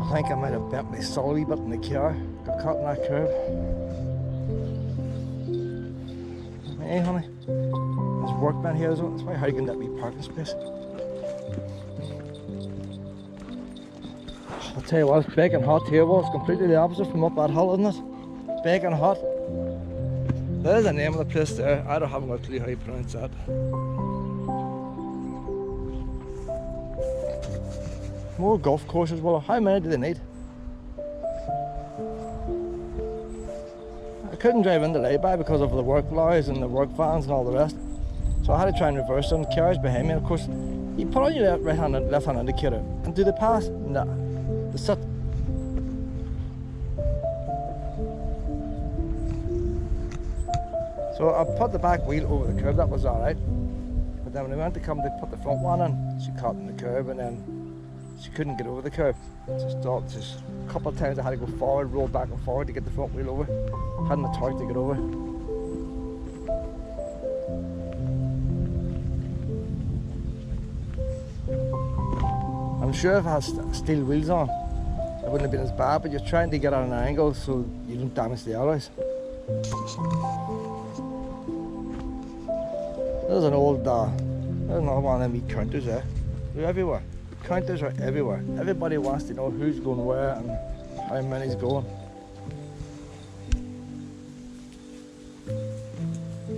I think I might have bent my soul a wee bit in the car. Got caught in that curb. Hey honey, there's workmen here as well. That's why how you can that wee parking space. I'll tell you what, it's baking hot here. Well, it's completely the opposite from up that hill, isn't it? Baking hot. There's the name of the place there. I don't have a clue how you pronounce that. More golf courses. Well, how many do they need? I couldn't drive into lay-by because of the work lorries and the work vans and all the rest. So I had to try and reverse them. The cars behind me, and of course, you put on your right-hand and left-hand indicator. And do they pass? Nah. They sit. So I put the back wheel over the curb, that was alright. But then when I went to come to put the front one in, she caught in the curb and then she couldn't get over the curb. Just a couple of times I had to go forward, roll back and forward to get the front wheel over. Hadn't the torque to get over. I'm sure if I had steel wheels on, it wouldn't have been as bad, but you're trying to get at an angle so you don't damage the alloys. There's an old, there's another one of them wee counters there. They're everywhere. Counters are everywhere. Everybody wants to know who's going where and how many's going.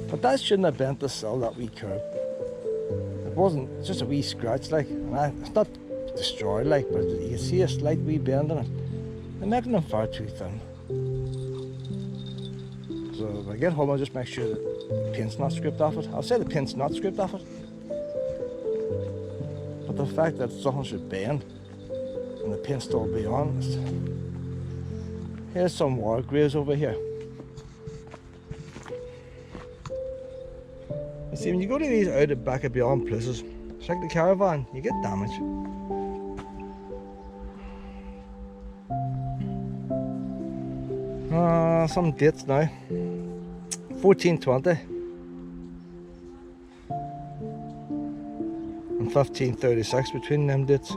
But that shouldn't have bent the sill, that wee curb. It wasn't, it's just a wee scratch like, and it's not destroyed like, but you can see a slight wee bend in it. They're making them far too thin. So if I get home, I'll just make sure that the paint's not scraped off it. I'll say the paint's not scraped off it. But the fact that something should bend and the paint still be on. Here's some water graves over here. You see, when you go to these out at back of beyond places, it's like the caravan, you get damage. Some dates now. 1420 and 1536 between them dates.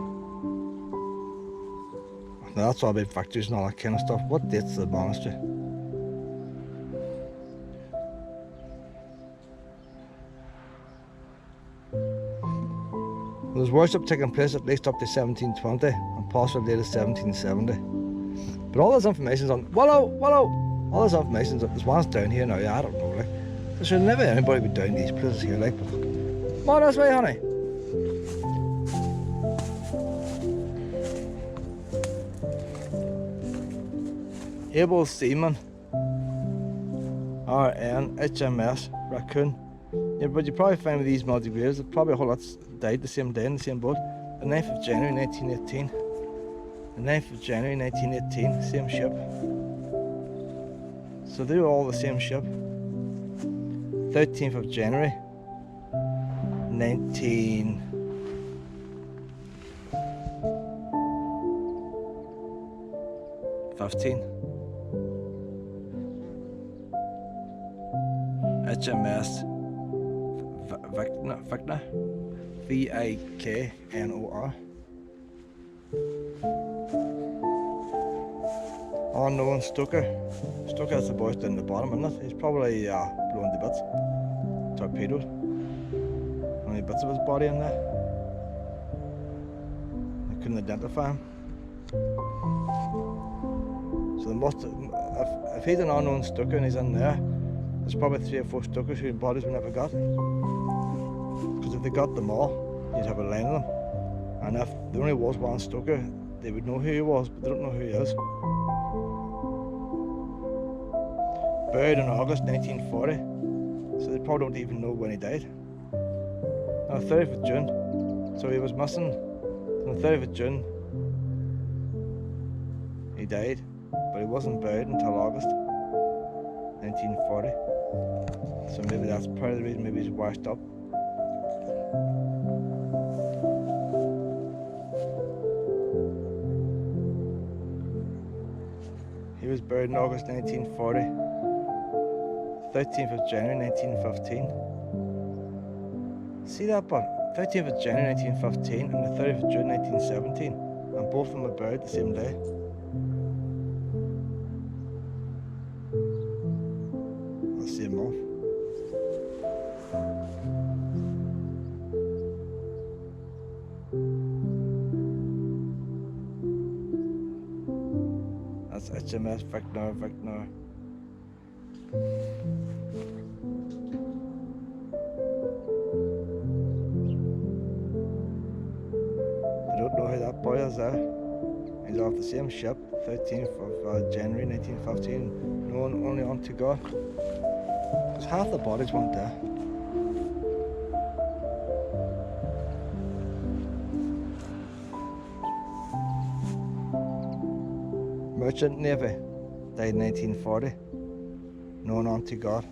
Now that's all about factories and all that kind of stuff. What date's the monastery? There's worship taking place at least up to 1720 and possibly later 1770. But all this information's on all this information's there's one's down here now, I don't know, like. There should never anybody be down these places here, like, but come on this way, honey. Able Seaman RN HMS Raccoon. Yeah, but you probably find with these multi graves that probably a whole lot's died the same day in the same boat. The 9th of January 1918. The 9th of January 1918, same ship. So they're all the same ship. 13th of January 1915. HMS Vicna, Viknor. Unknown Stoker. Stoker's the boys down the bottom, isn't it? He's probably blown to bits. Torpedoed. Only bits of his body in there. I couldn't identify him. So they must have, if he's an unknown Stoker and he's in there, there's probably 3 or 4 Stokers whose bodies we never got. Because if they got them all, you'd have a line of them. And if there only was one Stoker, they would know who he was, but they don't know who he is. Buried in August 1940, so they probably don't even know when he died. On the 30th of June, so he was missing. On the 30th of June, he died, but he wasn't buried until August 1940. So maybe that's part of the reason, maybe he's washed up. He was buried in August 1940. 13th of January 1915. See that, but 13th of January 1915 and the 30th of June 1917. and both of them were buried the same day. The same month. That's HMS Victor. I don't know who that boy is there. He's off the same ship, 13th of January 1915, known only unto God. Because half the bodies weren't there. Merchant Navy, died in 1940, known unto God.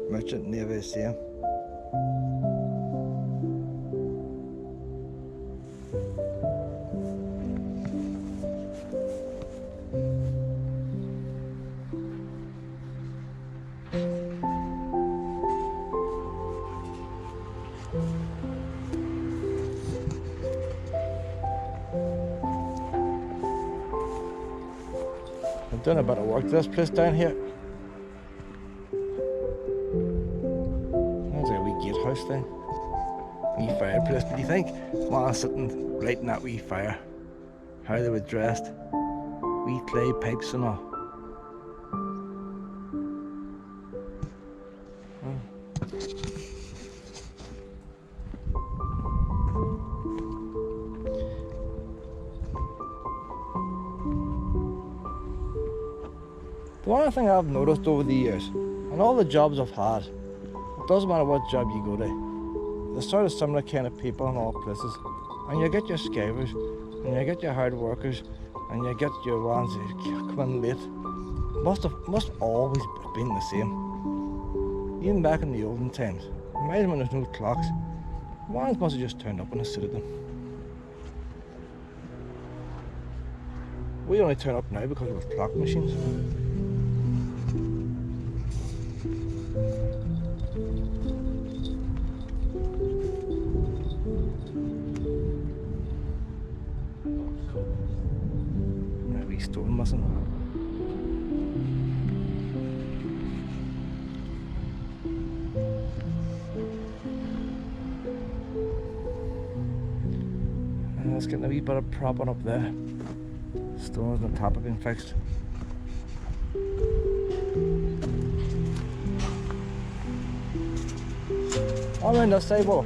Merchant Navy is same. I've done a bit of work to this place down here. There's a wee gatehouse thing. Wee fireplace. Did you think while sitting lighting that wee fire, how they were dressed? Wee clay pipes and all. The one thing I've noticed over the years, and all the jobs I've had, it doesn't matter what job you go to, there's sort of similar kind of people in all places. And you get your skivers, and you get your hard workers, and you get your ones who come in late. Must always have been the same. Even back in the olden times, imagine when there's no clocks, ones must have just turned up when it suited them. We only turn up now because of clock machines. Stone missing. And it's getting a wee bit of propping up there. Stones on the top have been fixed. All around this side wall.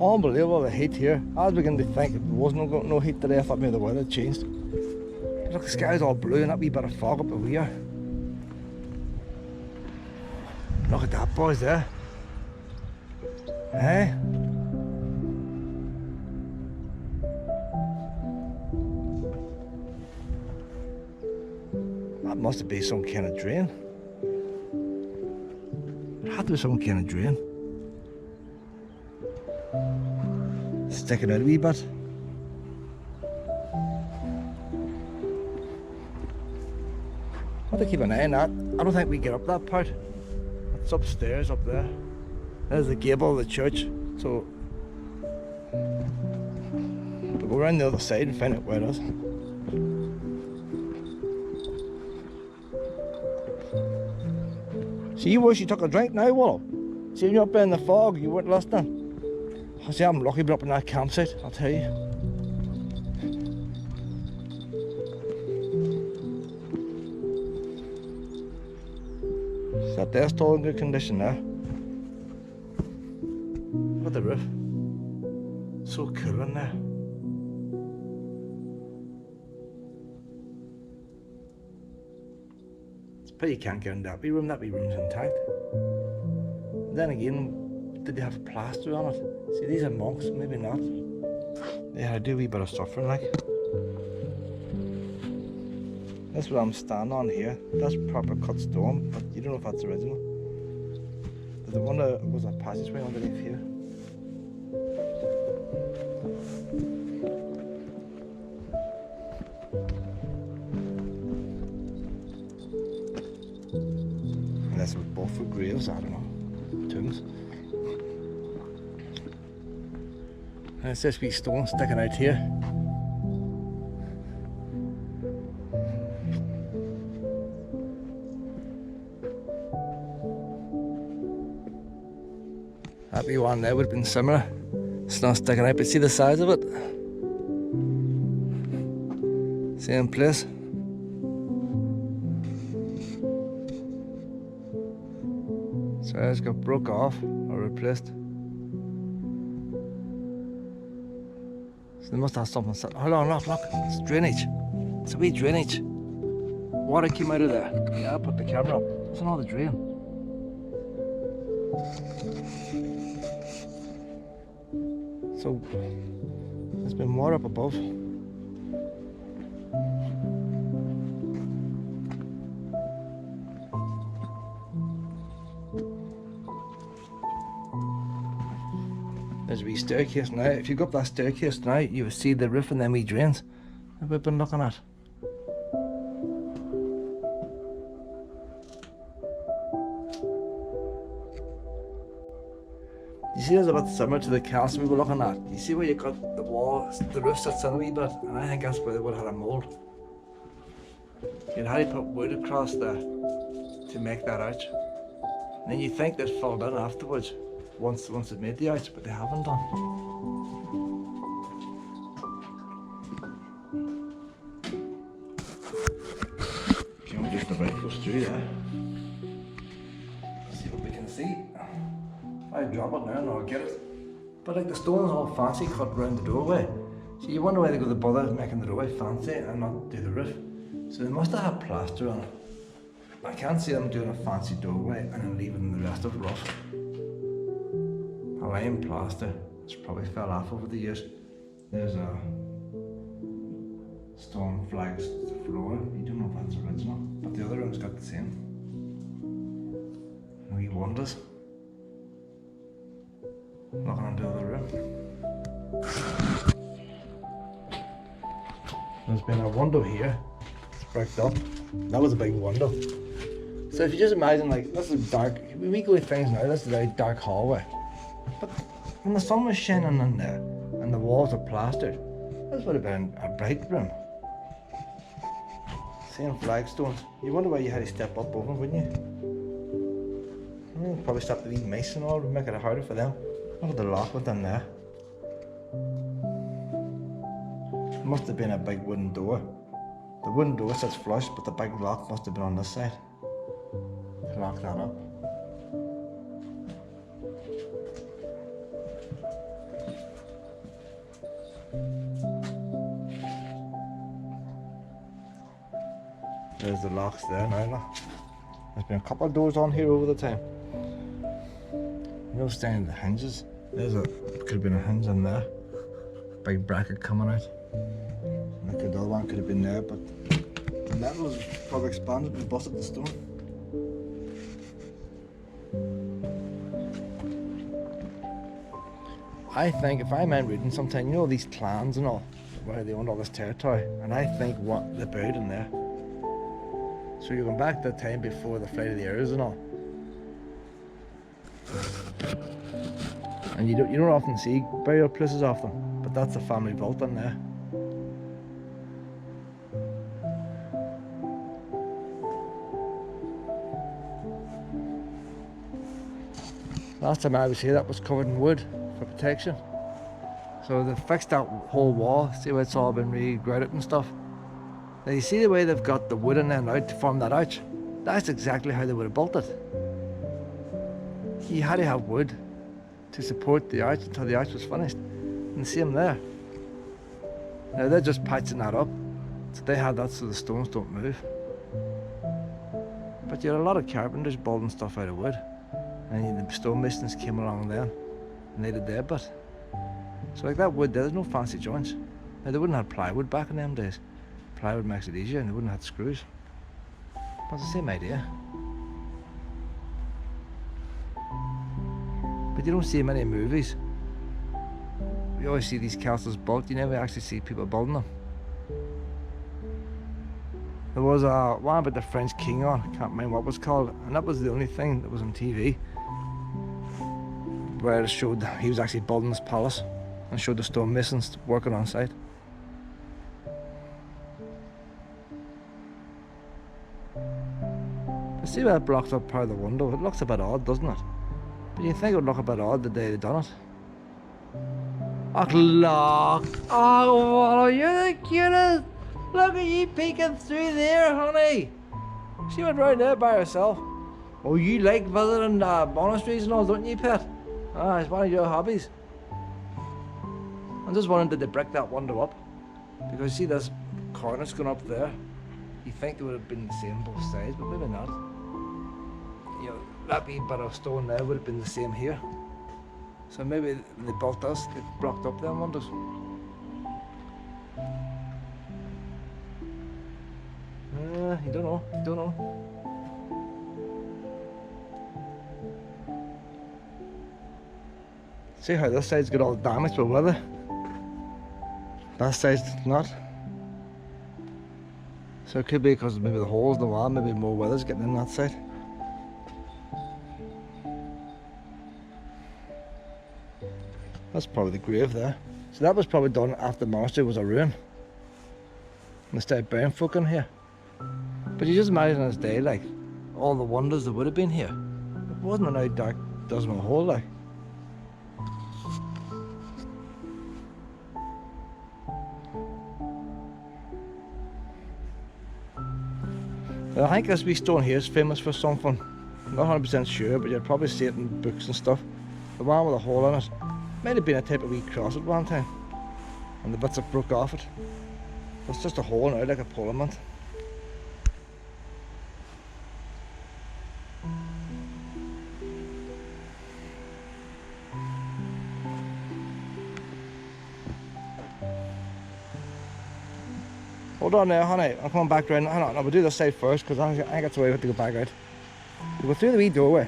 Unbelievable, the heat here. I was beginning to think it wasn't no heat today. I thought maybe the weather had changed. Look, the sky's all blue and that wee bit of fog up over here. Look at that, boys, there. Eh? That must have been some kind of drain. It had to be some kind of drain. Sticking out a wee bit. I have to keep an eye on that. I don't think we get up that part. It's upstairs up there. There's the gable of the church. So we'll go around the other side and find out where it is. See, you wish you took a drink now, Willow. See, when you're up there in the fog, you weren't listening. I see, I'm lucky to be up in that campsite, I'll tell you. That there's still in good condition there. Look at the roof. So cool in there. It's a pity you can't get in that wee room. That wee room's intact. And then again, did they have plaster on it? See, these are monks, maybe not. Yeah, I do a wee bit of suffering, like. That's what I'm standing on here. That's proper cut stone, but you don't know if that's original. There's one that was a passageway underneath here. for graves, I don't know, tombs. And it's this wee stone sticking out here. That wee one there would have been similar. It's not sticking out, but see the size of it? Same place. So it's got broke off or replaced. So they must have something set. Hold on, look, it's drainage. It's a wee drainage. Water came out of there. Yeah, I'll put the camera up. It's another drain. So there's been water up above. There's a wee staircase now. If you go up that staircase now, you will see the roof and them wee drains that we've been looking at. You see, there's a bit similar to the castle we were looking at. You see where you got the wall, the roof sits in a wee bit, and I think that's where they would have had a mould. You'd had to put wood across there to make that arch. And then you think they'd filled in afterwards, once it made the arch, but they haven't done. Can we just about go through there? See what we can see. I drop it now and I'll get it. But like the stone's all fancy cut round the doorway. So you wonder why they go to bother making the doorway fancy and not do the roof. So they must have had plaster on it. I can't see them doing a fancy doorway and then leaving the rest of it rough. A lime plaster. It's probably fell off over the years. There's a stone flags floor. You don't know if that's original, but the other room's got the same. Wee wonders. Looking into the other room. There's been a window here. It's bricked up. That was a big window. So if you just imagine, like, this is dark. We go with things now, this is a very dark hallway. But when the sun was shining in there and the walls are plastered, this would have been a bright room. Same flagstones. You wonder why you had to step up over them, wouldn't you? Probably stop the wee mice and all, make it harder for them. Look at the lock within there. It must have been a big wooden door. The wooden door sits flush, but the big lock must have been on this side. Lock that up. There's the locks there now, look. There's been a couple of doors on here over the time. No standing the hinges. There's a, could have been a hinge in there. Big bracket coming out. And the other one could have been there, but the metal was probably expanded and busted the stone. I think if I'm out reading sometime, you know these clans and all, where they owned all this territory, and I think what they buried in there. So you're going back to the time before the Flight of the Heirs and all. And you don't often see burial places of them, but that's a family vault in there. Last time I was here, that was covered in wood for protection. So they fixed that whole wall, see where it's all been re-grouted and stuff. Now you see the way they've got the wood in there now to form that arch? That's exactly how they would have built it. You had to have wood to support the arch until the arch was finished. And see them there. Now they're just patching that up. So they had that so the stones don't move. But you had a lot of carpenters building stuff out of wood. And the stonemasons came along then and they did their bit. So like that wood, there's no fancy joints. Now they wouldn't have plywood back in them days. Plywood makes it easier and they wouldn't have screws. But it's the same idea. But you don't see many movies. We always see these castles built, you never actually see people building them. There was one about the French king on, I can't remember what it was called, and that was the only thing that was on TV where it showed that he was actually building his palace and showed the stonemasons working on site. I see where it blocked up part of the window. It looks a bit odd, doesn't it? But you think it would look a bit odd the day they done it. Oh, look! Oh, you're the cutest! Look at you peeking through there, honey! She went right there by herself. Oh, you like visiting monasteries and all, don't you, pet? Ah, it's one of your hobbies. I'm just wondering, did they brick that window up? Because see this cornice going up there? You think they would have been the same both sides, but maybe not. You know, that wee bit of stone there would have been the same here. So maybe when they built this, they blocked up them windows. You don't know, you don't know. See how this side's got all damaged with weather? That side's not. So it could be because maybe the holes in the wall, maybe more weather's getting in that side. That's probably the grave there. So that was probably done after the monastery was a ruin. And they started burying folk in here. But you just imagine this day, like, all the wonders that would have been here. It wasn't an out dark, dismal hole, like. I think this wee stone here is famous for something. I'm not 100% sure, but you'd probably see it in books and stuff. The one with a hole in it might have been a type of wee cross at one time, and the bits that broke off it. It's just a hole now, like a parliament. Hold on there, honey. I'm coming back round. Hang on, we'll do this side first because I think that's the way we have to go back out. You go through the wee doorway.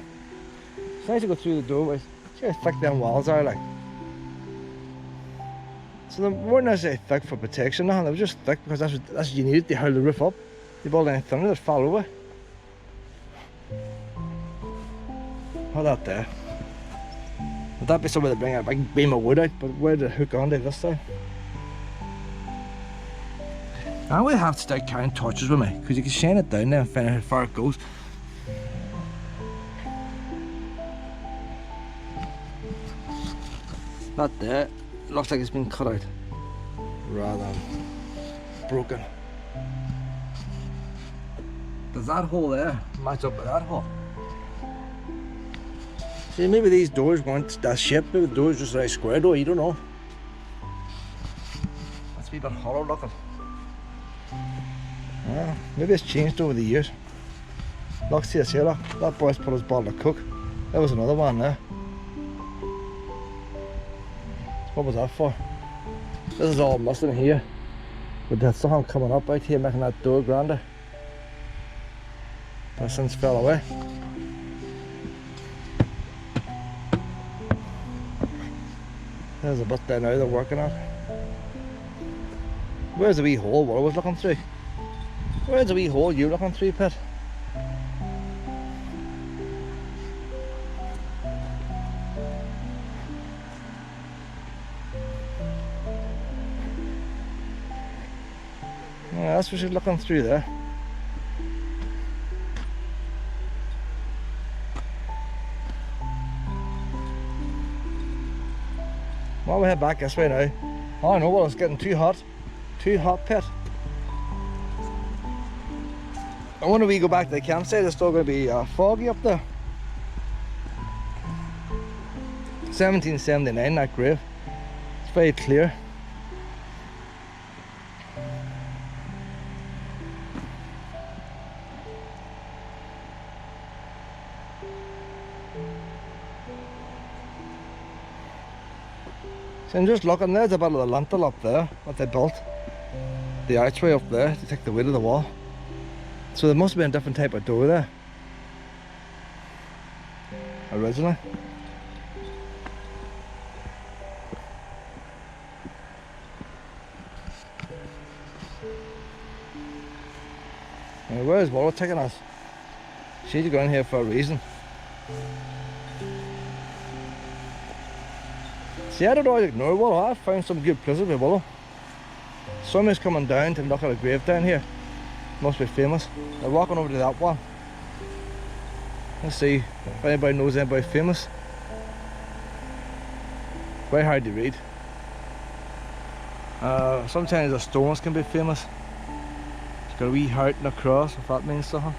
It's nice to go through the doorways. See how thick them walls are, like. So they weren't necessarily thick for protection, they were just thick because that's what you needed to hold the roof up. You build anything thinner, it'd fall over. Hold that there. Would that be somewhere to bring a big beam of wood out, but where did it hook onto this side? I would have to start carrying torches with me because you can shine it down there and find out how far it goes. That there looks like it's been cut out rather than broken. Does that hole there match up with that hole? See, maybe these doors weren't that shape, maybe the door's just a nice square door, you don't know. That's a wee bit hollow looking. Yeah, maybe it's changed over the years. Look, see this here, look. That boy's put his bottle of Coke. There was another one there. What was that for? This is all missing here. But there's something coming up out here making that door grander. That since fell away. There's a bit there now they're working on. Where's the wee hole what I was looking through? Where's the wee hole you looking through, Pet? Yeah, that's what she's looking through there. Well, we head back this way now. Oh, I know, well, it's getting too hot. Too hot, Pet. I wonder if we go back to the campsite, it's still going to be foggy up there. 1779, that grave. It's very clear. So I'm just looking, there's a bit of the lintel up there, what they built. The archway up there to take the weight of the wall. So there must have been a different type of door there originally. Where's Willow taking us? She's going here for a reason. See, I don't always ignore Willow. I found some good places with Willow. Somebody's coming down to look at a grave down here. Must be famous. They're walking over to that one. Let's see if anybody knows anybody famous. Very hard to read. Sometimes the stones can be famous. It's got a wee heart and a cross, if that means something.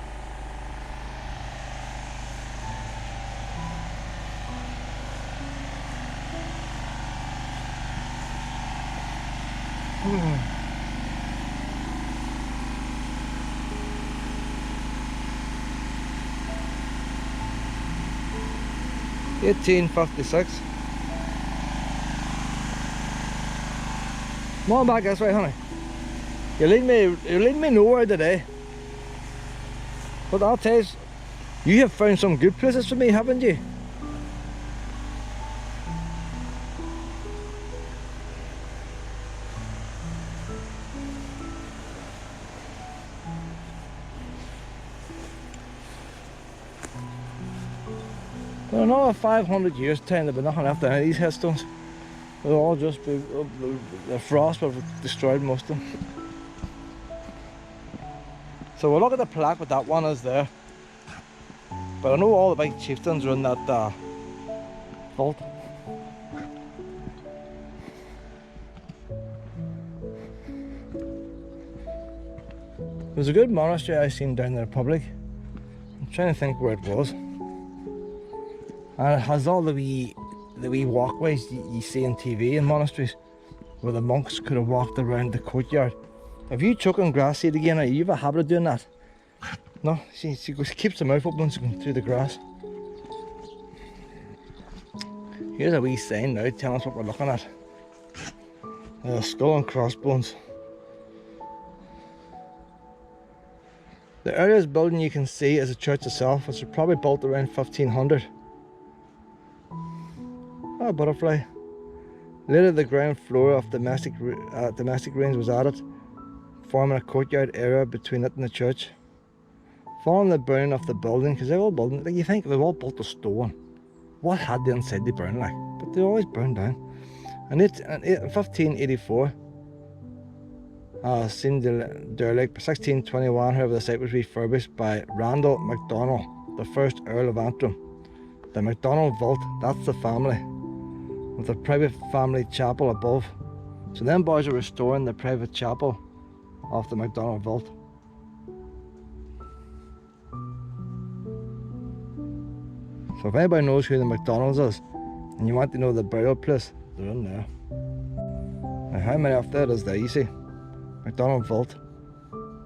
Hmm. 1856. Come on back this way, honey. You lead me nowhere today. But I'll tell you, you have found some good places for me, haven't you? For another 500 years time, there'll be nothing left of these headstones. They'll all just be, the frost will have destroyed most of them. So we'll look at the plaque, but that one is there. But I know all the big chieftains are in that vault. There's a good monastery I seen down in the Republic. I'm trying to think where it was. And it has all the wee walkways you see on TV in monasteries, where the monks could have walked around the courtyard. Have you chucking grass seed again? Are you have a habit of doing that? No, she keeps her mouth open going through the grass. Here's a wee sign now telling us what we're looking at. Skull and crossbones. The earliest building you can see is the church itself, which was probably built around 1500. Oh, a butterfly. Later the ground floor of domestic range was added, forming a courtyard area between it and the church. Following the burning of the building, because they're all building, like you think they're all built of stone. What had they inside they burn like? But they always burn down. And in 1584, seemed derelict. By 1621, however, the site was refurbished by Randall MacDonald, the first Earl of Antrim. The MacDonald Vault, that's the family, with a private family chapel above. So them boys are restoring the private chapel of the MacDonald Vault. So if anybody knows who the MacDonalds is, and you want to know the burial place, they're in there. Now how many of that is there, you see? MacDonald Vault.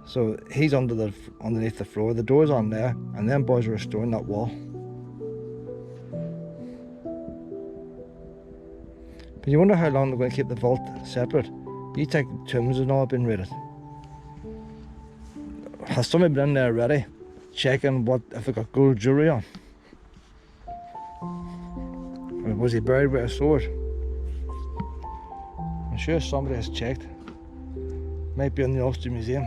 So he's underneath the floor, the door's on there, and them boys are restoring that wall. But you wonder how long they're going to keep the vault separate. You take the tombs and all have been raided. Has somebody been in there already, checking if they got gold jewellery on? Or was he buried with a sword? I'm sure somebody has checked. Might be in the Ulster Museum.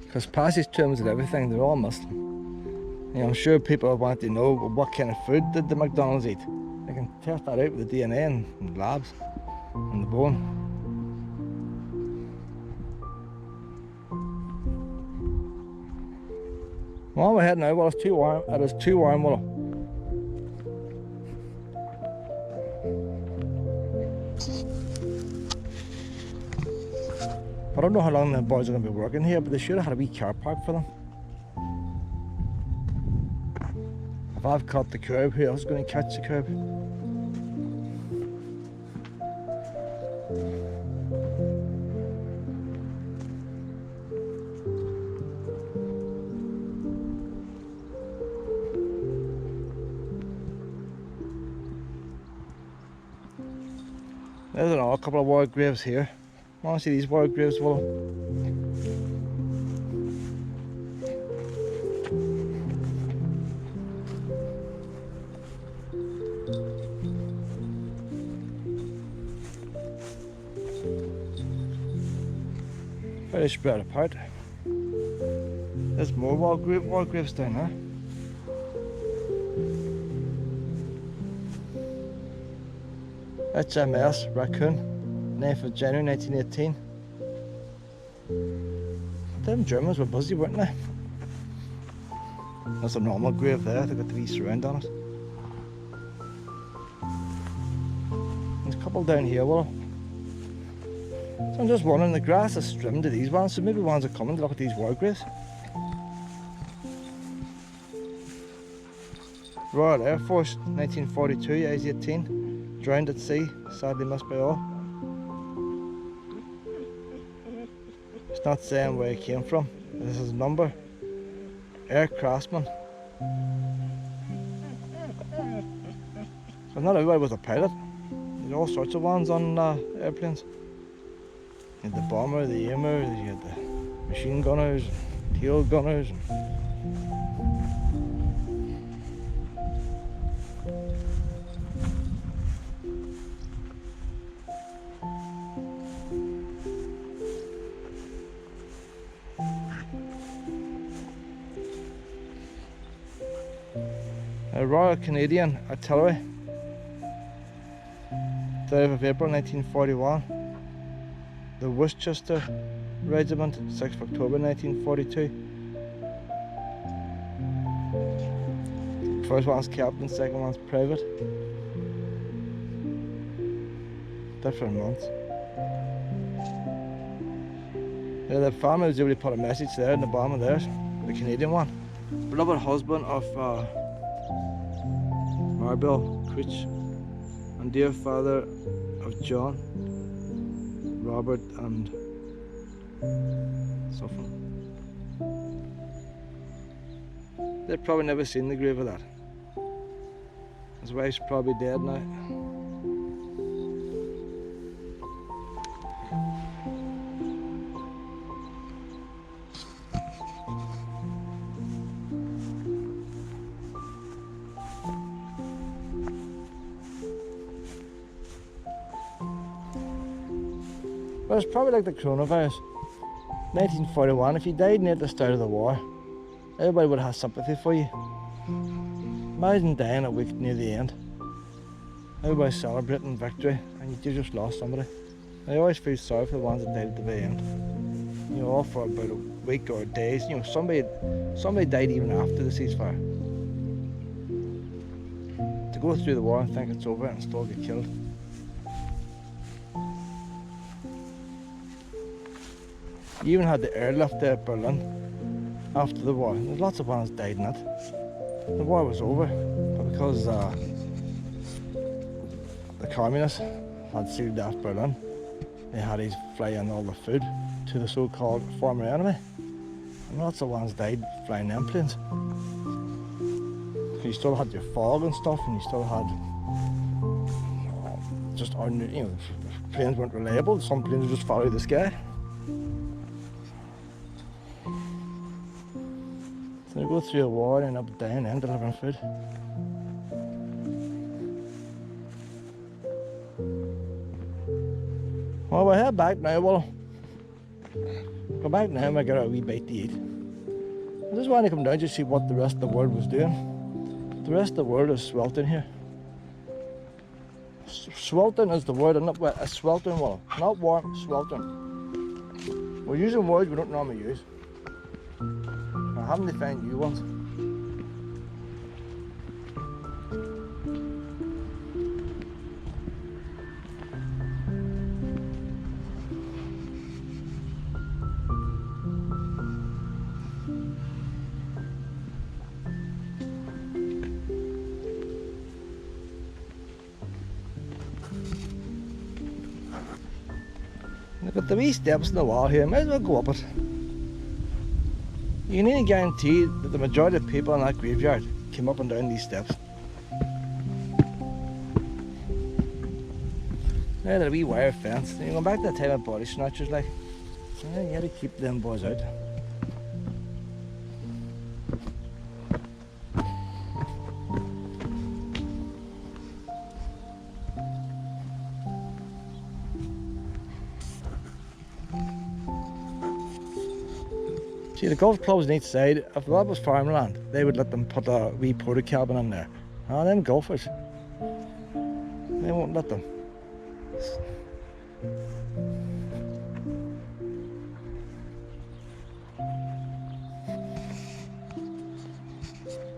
Because past his tombs and everything, they're all Muslim. You know, I'm sure people want to know what kind of food did the MacDonalds eat. They can test that out with the DNA and labs and the bone. Well, we're heading out. Well, it's too warm. It is too warm, Willow. I don't know how long the boys are going to be working here, but they should have had a wee car park for them. If I've caught the curb, who else is going to catch the curb? There's a couple of war graves here. I want to see these war graves, Willow. Very spread apart. There's more war graves down there. HMS Raccoon, 9th of January 1918. Them Germans were busy, weren't they? That's a normal grave there, they've got the wee surround on it. There's a couple down here, well. So I'm just wondering, the grass is trimmed to these ones, so maybe ones are coming to look at these war graves. Royal Air Force, 1942, age 18. Drowned at sea, sadly missed by all. It's not saying where he came from. This is a number. Air Craftsman. So not everybody was a pilot. There's all sorts of ones on airplanes. You had the bomber, the aimer, you had the machine gunners, tail gunners. Royal Canadian Artillery, 3rd of April 1941. The Worcester Regiment, 6th of October 1942. First one's captain, second one's private. Different months. Yeah, the family was able to put a message there in the bottom of theirs, the Canadian one. Beloved husband of Marbell Critch and dear father of John, Robert and something. They've probably never seen the grave of that. His wife's probably dead now. But it's probably like the coronavirus. 1941, if you died near the start of the war, everybody would have sympathy for you. Imagine dying a week near the end. Everybody's celebrating victory and you just lost somebody. I always feel sorry for the ones that died at the very end. You know, all for about a week or days. You know, somebody died even after the ceasefire. To go through the war and think it's over and still get killed. You even had the airlift there at Berlin after the war. There's lots of ones died in it. The war was over, but because the communists had sealed off Berlin, they had to fly in all the food to the so-called former enemy. And lots of ones died flying them planes. You still had your fog and stuff, and you still had just ordinary, you know, planes weren't reliable. Some planes would just follow the sky. So they go through a war and end up dying and delivering food. Well, we'll head back now. We'll go back now and we'll get a wee bite to eat. I just want to come down to see what the rest of the world was doing. The rest of the world is sweltering here. Sweltering is the word, isn't it? Well, a sweltering, well, not warm, sweltering. We're using words we don't normally use. We're having to find new ones. Look at the wee steps in the wall here, might as well go up it. You need to guarantee that the majority of people in that graveyard came up and down these steps. There's a wee wire fence. You're going back to the time of body snatchers, like. Yeah, you had to keep them boys out. See, the golf clubs on each side, if that was farmland, they would let them put a wee porta cabin in there. Ah, them golfers, they won't let them.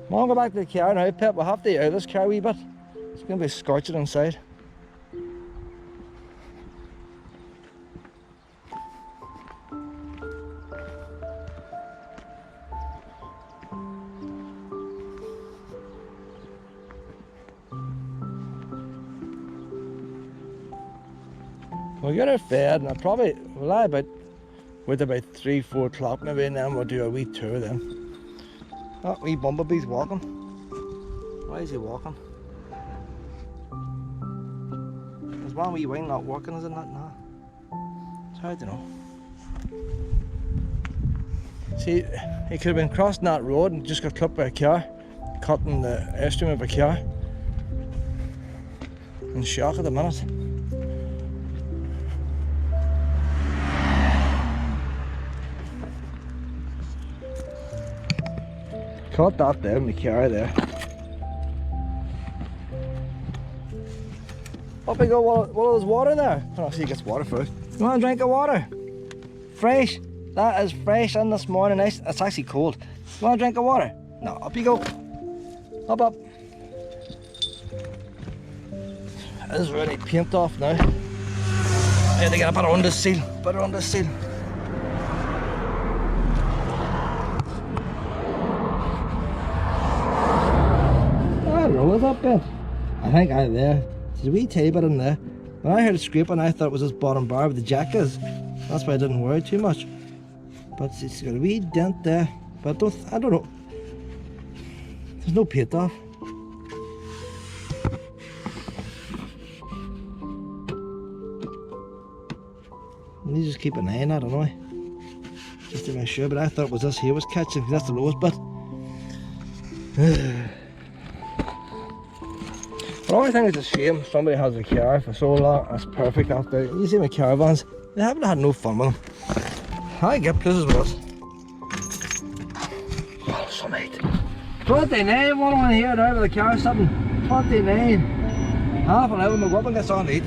Come on, go back to the car now, Pip. We'll have to air this car a wee bit. It's going to be scorching inside. We'll get her fed, and I'll probably we'll lie about 3-4 o'clock maybe, and then we'll do a wee tour then. Oh, wee bumblebee's walking. Why is he walking? There's one wee wing not working, is it not? No. It's hard to know. See, he could have been crossing that road and just got clipped by a car, cutting the airstream of a car. In shock at the minute. Caught that there in the car there. Up we go, well there's water there. Oh, see, he gets water first. You want a drink of water? Fresh. That is fresh in this morning. It's actually cold. You want a drink of water? No, up you go. Up. It is ready to paint off now. I had to get a bit on this seal. I don't know, was that bent? I think there's a wee tiny bit in there. When I heard it scraping, I thought it was this bottom bar where the jack is. That's why I didn't worry too much. But it's got a wee dent there. But I don't know. There's no paint off. I need to just keep an eye on that, don't I? Just to make sure, but I thought it was this here was catching, because that's the lowest bit. But I think it's a shame somebody has a car for so long. That's perfect after. You see my caravans, they haven't had no fun with them. I get places with us. Oh, some 8. 29, one on here now with the car sitting. 29. Half an hour, my weapon gets on to eat.